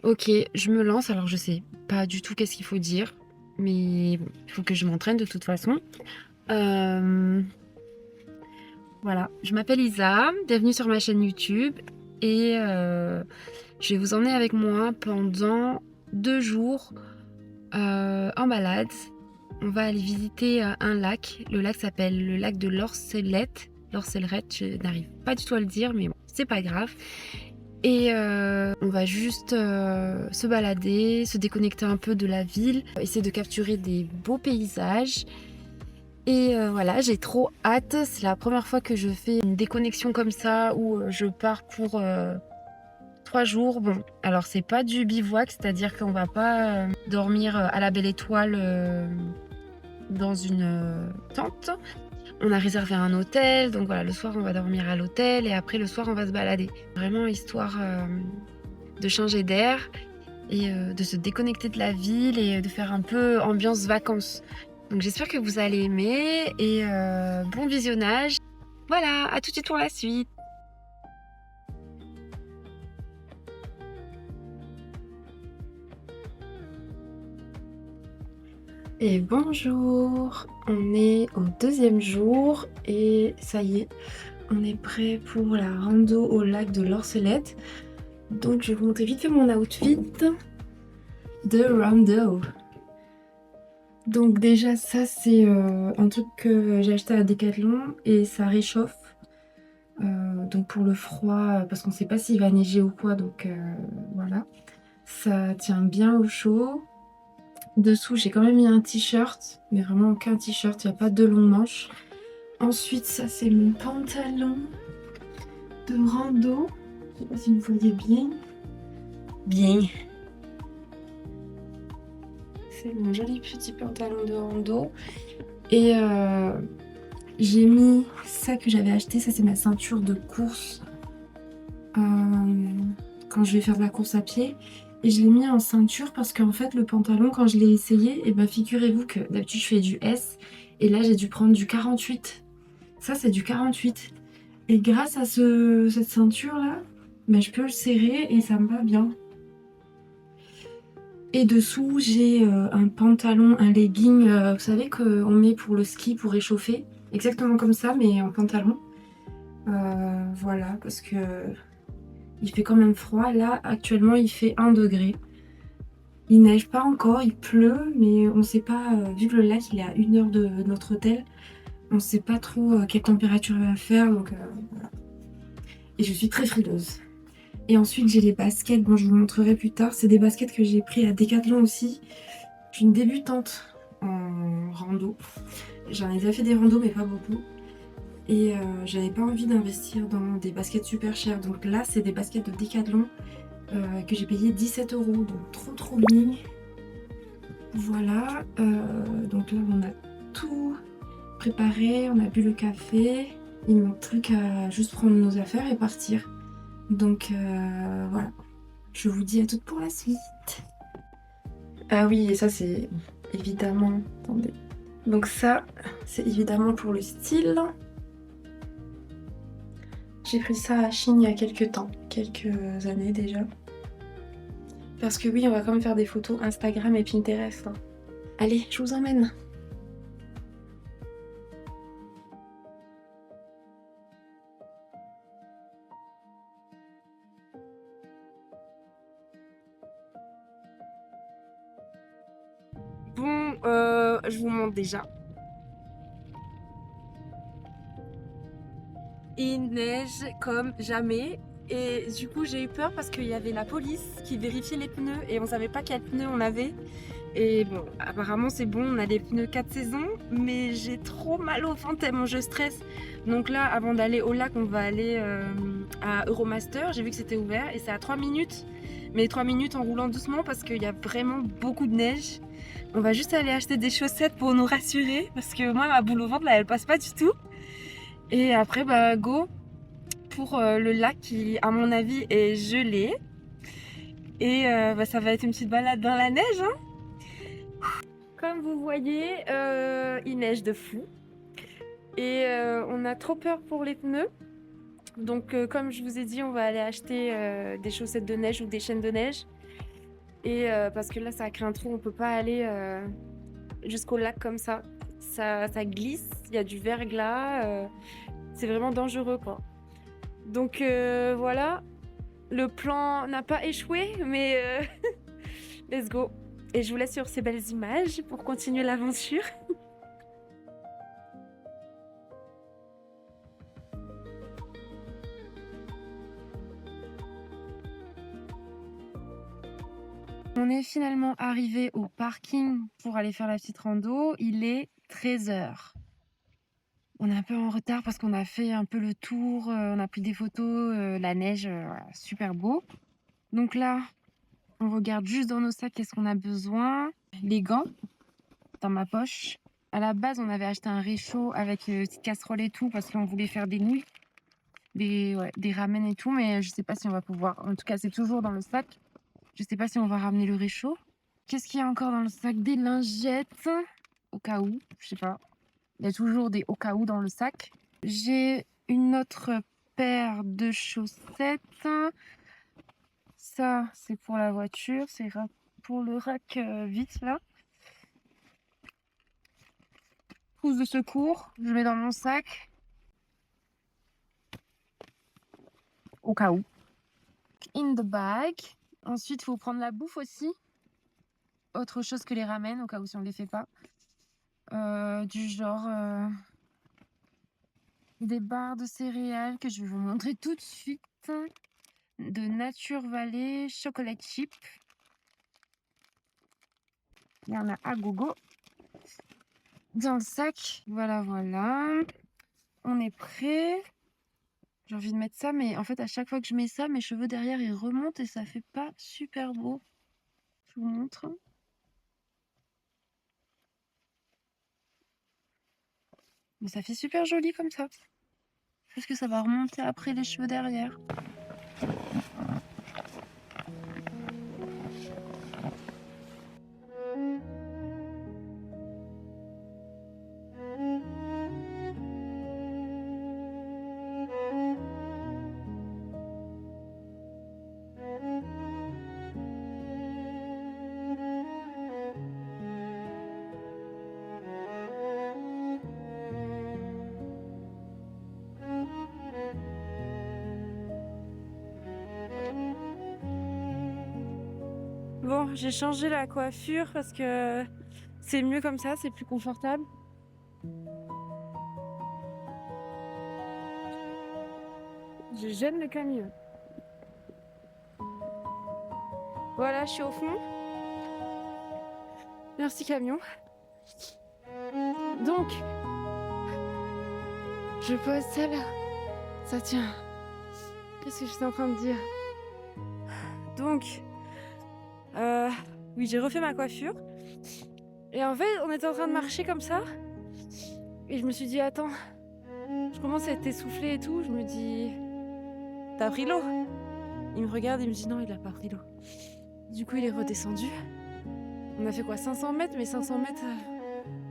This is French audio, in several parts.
Ok, je me lance. Alors, je sais pas du tout qu'est-ce qu'il faut dire, mais bon, il faut que je m'entraîne de toute façon. Euh, voilà, je m'appelle Isa, bienvenue sur ma chaîne YouTube et je vais vous emmener avec moi pendant 2 jours en balade. On va aller visiter un lac. Le lac s'appelle le lac de l'Orcelette. L'Orcellerette, je n'arrive pas du tout à le dire, mais bon, c'est pas grave. Et on va juste se balader, se déconnecter un peu de la ville, essayer de capturer des beaux paysages. Et voilà, j'ai trop hâte. C'est la première fois que je fais une déconnexion comme ça, où je pars pour 3 jours. Bon, alors c'est pas du bivouac, c'est-à-dire qu'on va pas dormir à la belle étoile dans une tente. On a réservé un hôtel, donc voilà, le soir on va dormir à l'hôtel et après le soir on va se balader. Vraiment histoire de changer d'air et de se déconnecter de la ville et de faire un peu ambiance vacances. Donc j'espère que vous allez aimer et bon visionnage. Voilà, à tout de suite pour la suite. Et bonjour, on est au 2e jour et ça y est, on est prêt pour la rando au lac de l'Orcelette. Donc je vais vous montrer vite fait mon outfit de rando. Donc déjà ça c'est un truc que j'ai acheté à Decathlon et ça réchauffe. Donc pour le froid, parce qu'on sait pas s'il va neiger ou quoi, donc voilà. Ça tient bien au chaud. Dessous j'ai quand même mis un t-shirt, mais vraiment aucun t-shirt, il n'y a pas de long manche. Ensuite ça c'est mon pantalon de rando. Je sais pas si vous voyez bien. Bien. C'est mon joli petit pantalon de rando. Et j'ai mis ça que j'avais acheté, ça c'est ma ceinture de course quand je vais faire de la course à pied. Et je l'ai mis en ceinture parce qu'en fait le pantalon quand je l'ai essayé, et ben figurez-vous que d'habitude je fais du S et là j'ai dû prendre du 48. Ça c'est du 48. Et grâce à cette ceinture là, ben, je peux le serrer et ça me va bien. Et dessous j'ai un pantalon, un legging, vous savez qu'on met pour le ski pour réchauffer. Exactement comme ça mais en pantalon. Voilà, parce que il fait quand même froid. Là, actuellement, il fait 1 degré. Il neige pas encore, il pleut, mais on sait pas, vu que le lac il est à 1 heure de notre hôtel, on sait pas trop quelle température il va faire, donc voilà. Et je suis très frileuse. Et ensuite, j'ai les baskets, bon, je vous montrerai plus tard. C'est des baskets que j'ai pris à Decathlon aussi. Je suis une débutante en rando. J'en ai déjà fait des randos, mais pas beaucoup. Et j'avais pas envie d'investir dans des baskets super chères. Donc là, c'est des baskets de Decathlon que j'ai payé 17 €. Donc trop bien. Voilà. Donc là, on a tout préparé. On a bu le café. Il ne manque plus qu'à juste prendre nos affaires et partir. Donc voilà. Je vous dis à toutes pour la suite. Ah oui, et ça c'est évidemment... Attendez. Donc ça, c'est évidemment pour le style. J'ai pris ça à Chine il y a quelques temps, quelques années déjà. Parce que oui, on va quand même faire des photos Instagram et Pinterest, hein. Allez, je vous emmène. Bon, je vous montre déjà. Il neige comme jamais. Et du coup, j'ai eu peur parce qu'il y avait la police qui vérifiait les pneus et on savait pas quels pneus on avait. Et bon, apparemment c'est bon, on a des pneus 4 saisons, mais j'ai trop mal au ventre tellement je stresse. Donc là, avant d'aller au lac, on va aller à Euromaster. J'ai vu que c'était ouvert et c'est à 3 minutes. Mais 3 minutes en roulant doucement parce qu'il y a vraiment beaucoup de neige. On va juste aller acheter des chaussettes pour nous rassurer parce que moi, ma boule au ventre, là, elle passe pas du tout. Et après, bah, go pour le lac qui, à mon avis, est gelé. Et bah, ça va être une petite balade dans la neige, hein. Comme vous voyez, il neige de fou. Et on a trop peur pour les pneus. Donc comme je vous ai dit, on va aller acheter des chaussettes de neige ou des chaînes de neige. Et parce que là, ça a créé un trou, on peut pas aller jusqu'au lac comme ça. Ça glisse, il y a du verglas, c'est vraiment dangereux, quoi. Donc voilà, le plan n'a pas échoué, mais let's go. Et je vous laisse sur ces belles images pour continuer l'aventure. On est finalement arrivé au parking pour aller faire la petite rando. Il est 13h. On est un peu en retard parce qu'on a fait un peu le tour, on a pris des photos, la neige, voilà, super beau. Donc là, on regarde juste dans nos sacs qu'est-ce qu'on a besoin. Les gants dans ma poche. À la base, on avait acheté un réchaud avec petite casserole et tout parce qu'on voulait faire des nouilles, des ramen et tout, mais je sais pas si on va pouvoir. En tout cas, c'est toujours dans le sac. Je sais pas si on va ramener le réchaud. Qu'est-ce qu'il y a encore dans le sac? Des lingettes, au cas où, je sais pas. Il y a toujours des au cas où dans le sac. J'ai une autre paire de chaussettes. Ça, c'est pour la voiture. C'est pour le rack vite, là. Trousse de secours, je mets dans mon sac. Au cas où. In the bag. Ensuite, il faut prendre la bouffe aussi. Autre chose que les ramen, au cas où si on ne les fait pas. Du genre des barres de céréales que je vais vous montrer tout de suite. De Nature Valley Chocolate Chip. Il y en a à gogo. Dans le sac. Voilà, voilà. On est prêt. J'ai envie de mettre ça, mais en fait, à chaque fois que je mets ça, mes cheveux derrière, ils remontent et ça fait pas super beau. Je vous montre. Mais ça fait super joli comme ça. Parce que ça va remonter après les cheveux derrière. Bon, j'ai changé la coiffure parce que c'est mieux comme ça, c'est plus confortable. Je gêne le camion. Voilà, je suis au fond. Merci camion. Donc, je pose ça là. Ça tient. Qu'est-ce que je suis en train de dire? Donc, oui, j'ai refait ma coiffure. Et en fait, on était en train de marcher comme ça. Et je me suis dit, attends, je commence à être essoufflée et tout. Je me dis, t'as pris l'eau? Il me regarde, il me dit, non, il a pas pris l'eau. Du coup, il est redescendu. On a fait quoi, 500 mètres? Mais 500 mètres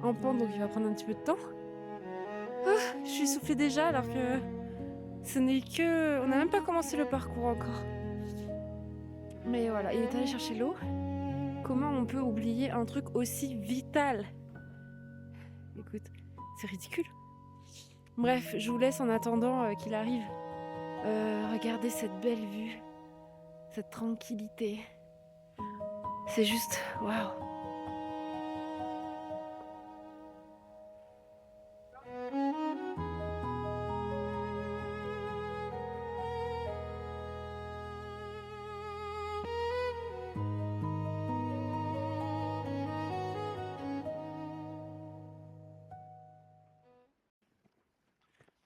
en pente, donc il va prendre un petit peu de temps. Je suis essoufflée déjà alors que ce n'est que... On n'a même pas commencé le parcours encore. Mais voilà, il est allé chercher l'eau. Comment on peut oublier un truc aussi vital? Écoute, c'est ridicule. Bref, je vous laisse en attendant qu'il arrive. Regardez cette belle vue, cette tranquillité. C'est juste waouh.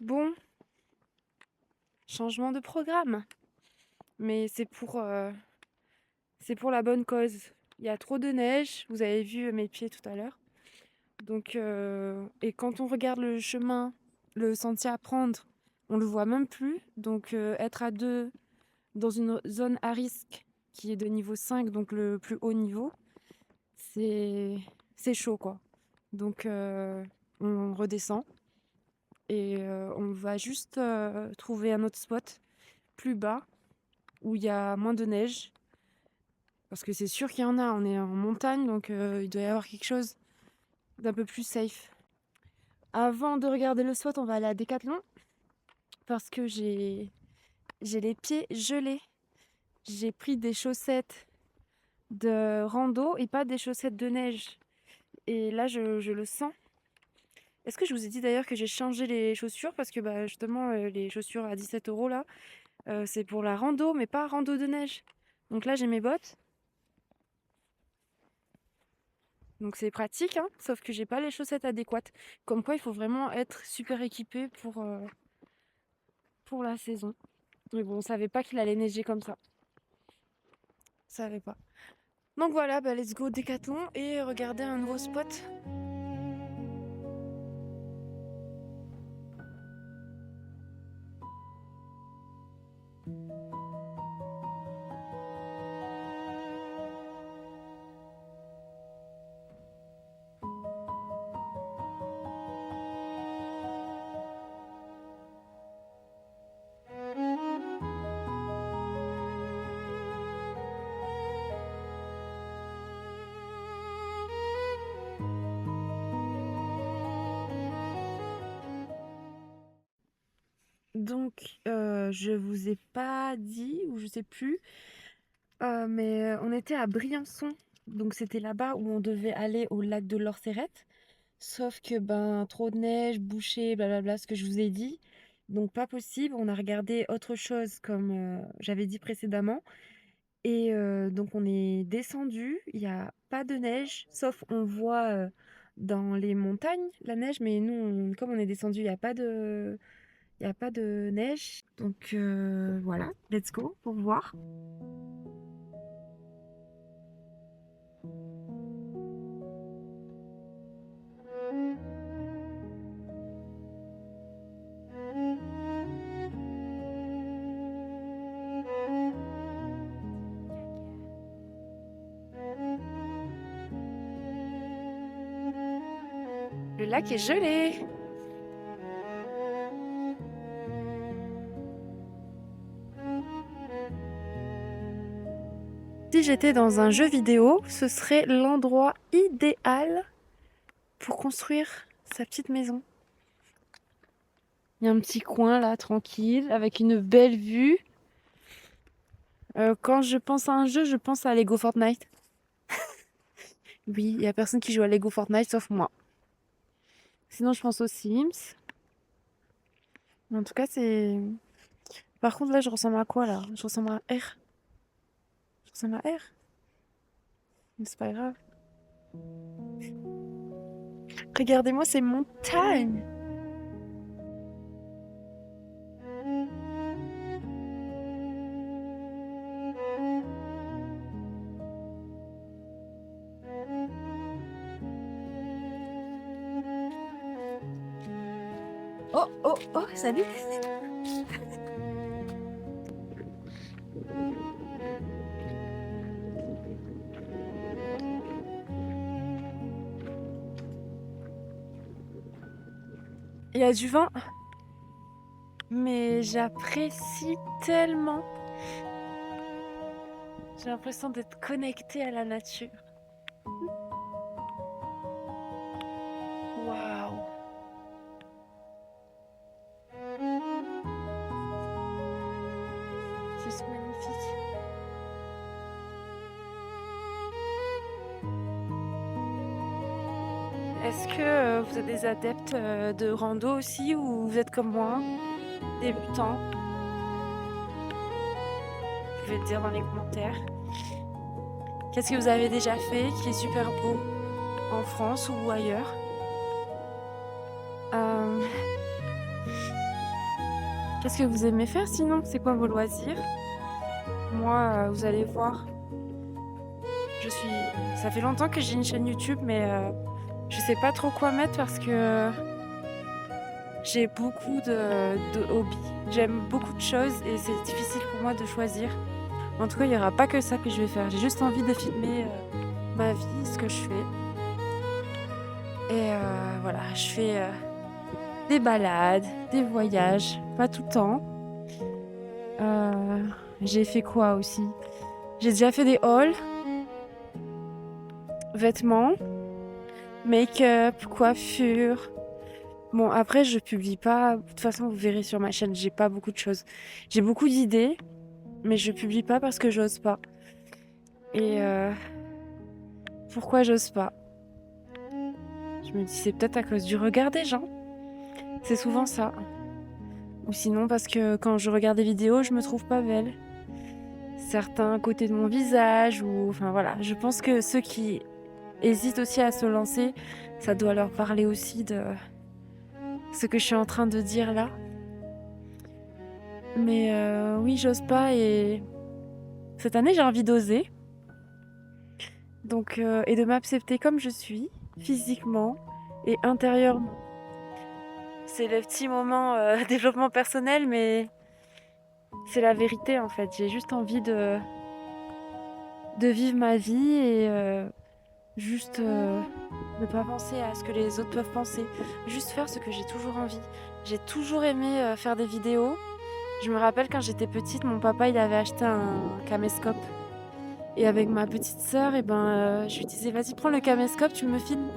Bon, changement de programme. Mais c'est pour la bonne cause. Il y a trop de neige, vous avez vu mes pieds tout à l'heure. Donc, et quand on regarde le chemin, le sentier à prendre, on le voit même plus. Donc, être à deux dans une zone à risque qui est de niveau 5, donc le plus haut niveau, c'est chaud quoi. Donc, on redescend et on va juste trouver un autre spot plus bas où il y a moins de neige Parce que c'est sûr qu'il y en a, on est en montagne, donc il doit y avoir quelque chose d'un peu plus safe. Avant de regarder le SWOT, on va aller à Decathlon parce que j'ai les pieds gelés. J'ai pris des chaussettes de rando et pas des chaussettes de neige. Et là, je le sens. Est-ce que je vous ai dit d'ailleurs que j'ai changé les chaussures? Parce que bah, justement, les chaussures à 17 € là, c'est pour la rando, mais pas rando de neige. Donc là, j'ai mes bottes. Donc c'est pratique, hein, sauf que j'ai pas les chaussettes adéquates. Comme quoi, il faut vraiment être super équipé pour la saison. Mais bon, on savait pas qu'il allait neiger comme ça. On savait pas. Donc voilà, bah, let's go Décathlon et regarder un nouveau spot. Donc, je vous ai pas dit, ou je sais plus, mais on était à Briançon. Donc c'était là-bas où on devait aller au lac de l'Orcérette. Sauf que ben trop de neige, bouché, blablabla, ce que je vous ai dit. Donc pas possible. On a regardé autre chose comme j'avais dit précédemment. Et donc on est descendu. Il n'y a pas de neige, sauf on voit dans les montagnes la neige. Mais nous, comme on est descendu, il y a pas de neige. Donc voilà, let's go pour voir. Le lac est gelé. Si j'étais dans un jeu vidéo, ce serait l'endroit idéal pour construire sa petite maison. Il y a un petit coin là, tranquille, avec une belle vue. Quand je pense à un jeu, je pense à Lego Fortnite. Oui, il y a personne qui joue à Lego Fortnite sauf moi. Sinon, je pense aux Sims. En tout cas, c'est... Par contre, là, je ressemble à quoi, là? Je ressemble à R. Je ressemble à R. Mais c'est pas grave. Regardez-moi ces montagnes. Oh, oh, oh, salut. Il y a du vent, mais j'apprécie tellement. J'ai l'impression d'être connectée à la nature. Waouh! C'est magnifique. Est-ce que vous êtes des adeptes de rando aussi ou vous êtes comme moi, débutants? Vous pouvez le dire dans les commentaires. Qu'est-ce que vous avez déjà fait qui est super beau en France ou ailleurs? Euh, Qu'est-ce que vous aimez faire sinon? C'est quoi vos loisirs? Moi, vous allez voir, ça fait longtemps que j'ai une chaîne YouTube, mais je sais pas trop quoi mettre parce que j'ai beaucoup de hobbies. J'aime beaucoup de choses et c'est difficile pour moi de choisir. En tout cas, il n'y aura pas que ça que je vais faire. J'ai juste envie de filmer ma vie, ce que je fais. Et voilà, je fais des balades, des voyages, pas tout le temps. J'ai fait quoi aussi? J'ai déjà fait des hauls. vêtements, make-up, coiffure. Bon, après, je publie pas. De toute façon, vous verrez sur ma chaîne, j'ai pas beaucoup de choses. J'ai beaucoup d'idées, mais je publie pas parce que j'ose pas. Et pourquoi j'ose pas? Je me dis, c'est peut-être à cause du regard des gens. C'est souvent ça. Ou sinon, parce que quand je regarde des vidéos, je me trouve pas belle. Certains côtés de mon visage, ou. Enfin voilà. Je pense que ceux qui hésitent aussi à se lancer, ça doit leur parler aussi de ce que je suis en train de dire là. Mais oui, j'ose pas et cette année, j'ai envie d'oser. Donc, et de m'accepter comme je suis, physiquement et intérieurement. C'est le petit moment développement personnel, mais c'est la vérité en fait. J'ai juste envie de vivre ma vie et juste ne pas penser à ce que les autres peuvent penser. Juste faire ce que j'ai toujours envie. J'ai toujours aimé faire des vidéos. Je me rappelle quand j'étais petite, mon papa il avait acheté un caméscope. Et avec ma petite sœur, je lui disais vas-y prends le caméscope, tu me filmes.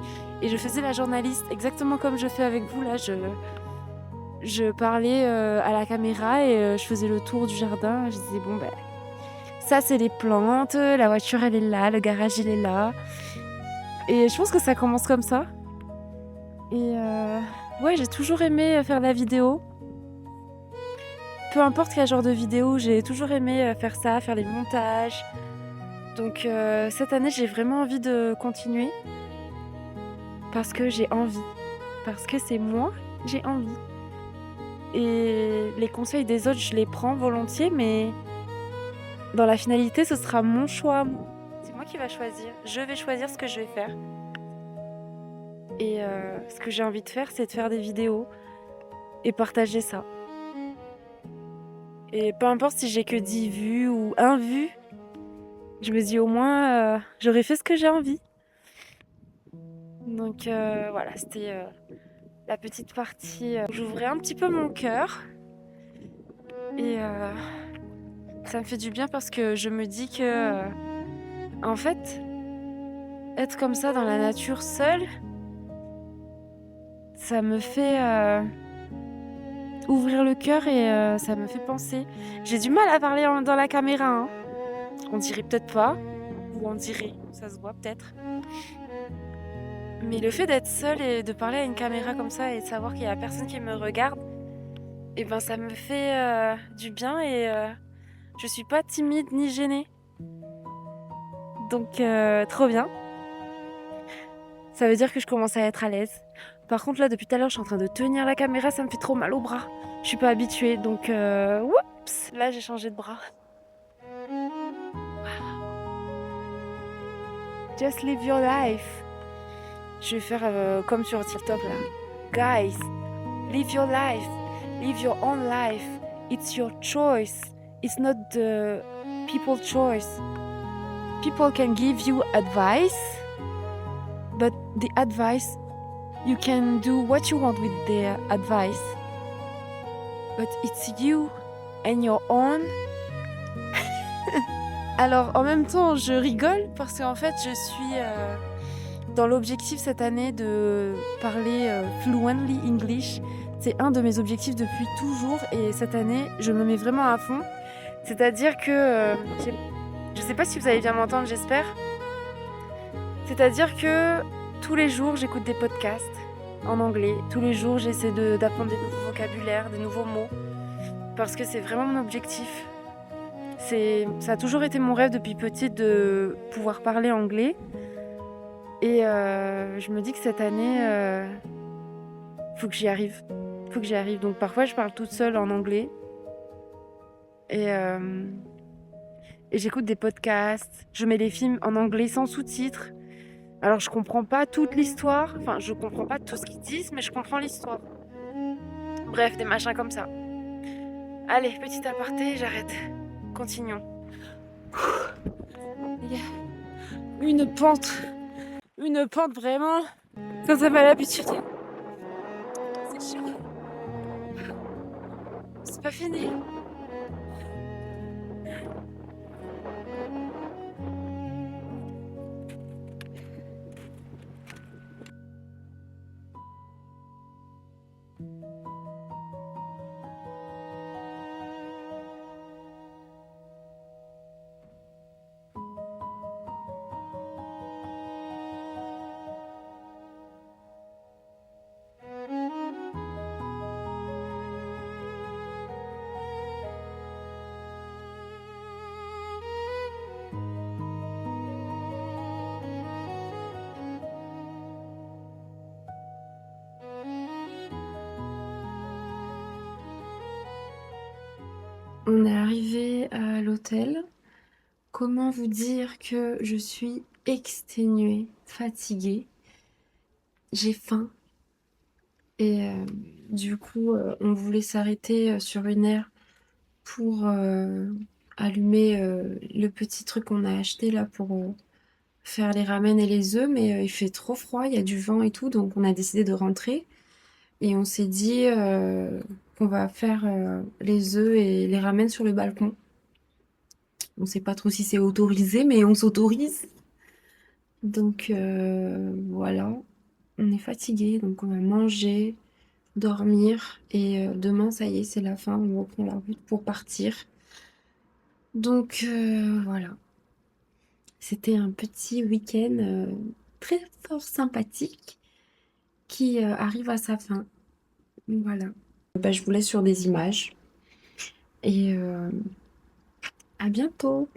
Et je faisais la journaliste, exactement comme je fais avec vous là. Je parlais à la caméra et je faisais le tour du jardin. Je disais bon ben ça c'est les plantes, la voiture elle est là, le garage il est là. Et je pense que ça commence comme ça. Et ouais, j'ai toujours aimé faire de la vidéo. Peu importe quel genre de vidéo, j'ai toujours aimé faire ça, faire les montages. Donc cette année, j'ai vraiment envie de continuer. Parce que j'ai envie. Parce que c'est moi, j'ai envie. Et les conseils des autres, je les prends volontiers, mais dans la finalité, ce sera mon choix. C'est moi qui va choisir. Je vais choisir ce que je vais faire. Et ce que j'ai envie de faire, c'est de faire des vidéos et partager ça. Et peu importe si j'ai que 10 vues ou 1 vue, je me dis au moins, j'aurais fait ce que j'ai envie. Donc voilà, c'était la petite partie où j'ouvrais un petit peu mon cœur. Et ça me fait du bien parce que je me dis que, en fait, être comme ça dans la nature seule, ça me fait ouvrir le cœur et ça me fait penser. J'ai du mal à parler dans la caméra, hein. On dirait peut-être pas, ou on dirait, ça se voit peut-être. Mais le fait d'être seule et de parler à une caméra comme ça et de savoir qu'il y a personne qui me regarde, et ben ça me fait du bien et je suis pas timide ni gênée. Donc trop bien. Ça veut dire que je commence à être à l'aise. Par contre là depuis tout à l'heure je suis en train de tenir la caméra, ça me fait trop mal au bras. Je suis pas habituée donc oups, là j'ai changé de bras. Just live your life. Je vais faire comme sur TikTok là. Guys, live your life. Live your own life. It's your choice. It's not the people's choice. People can give you advice, but the advice, you can do what you want with the advice. But it's you and your own. Alors en même temps, je rigole parce qu'en fait, je suis dans l'objectif cette année de parler fluently English. C'est un de mes objectifs depuis toujours et cette année, je me mets vraiment à fond. C'est-à-dire que, je sais pas si vous allez bien m'entendre, j'espère. C'est-à-dire que tous les jours, j'écoute des podcasts en anglais. Tous les jours, j'essaie d'apprendre des nouveaux vocabulaires, des nouveaux mots. Parce que c'est vraiment mon objectif. Ça a toujours été mon rêve depuis petite de pouvoir parler anglais. Et je me dis que cette année, faut que j'y arrive. Faut que j'y arrive. Donc parfois, je parle toute seule en anglais. Et j'écoute des podcasts. Je mets des films en anglais sans sous-titres. Alors je comprends pas toute l'histoire. Enfin, je comprends pas tout ce qu'ils disent, mais je comprends l'histoire. Bref, des machins comme ça. Allez, petit aparté, j'arrête. Continuons. Il y a une pente. Une pente vraiment. Quand ça m'a l'habitude. C'est chaud. C'est pas fini. On est arrivé à l'hôtel. Comment vous dire que je suis exténuée, fatiguée. J'ai faim. Et du coup, on voulait s'arrêter sur une aire pour allumer le petit truc qu'on a acheté là pour faire les ramen et les œufs, mais il fait trop froid, il y a du vent et tout, donc on a décidé de rentrer. Et on s'est dit qu'on va faire les œufs et les ramen sur le balcon. On sait pas trop si c'est autorisé, mais on s'autorise. Donc voilà, on est fatigué, donc on va manger, dormir. Et demain, ça y est, c'est la fin, on reprend la route pour partir. Donc voilà, c'était un petit week-end très fort sympathique qui arrive à sa fin. Voilà. Bah, je vous laisse sur des images et à bientôt.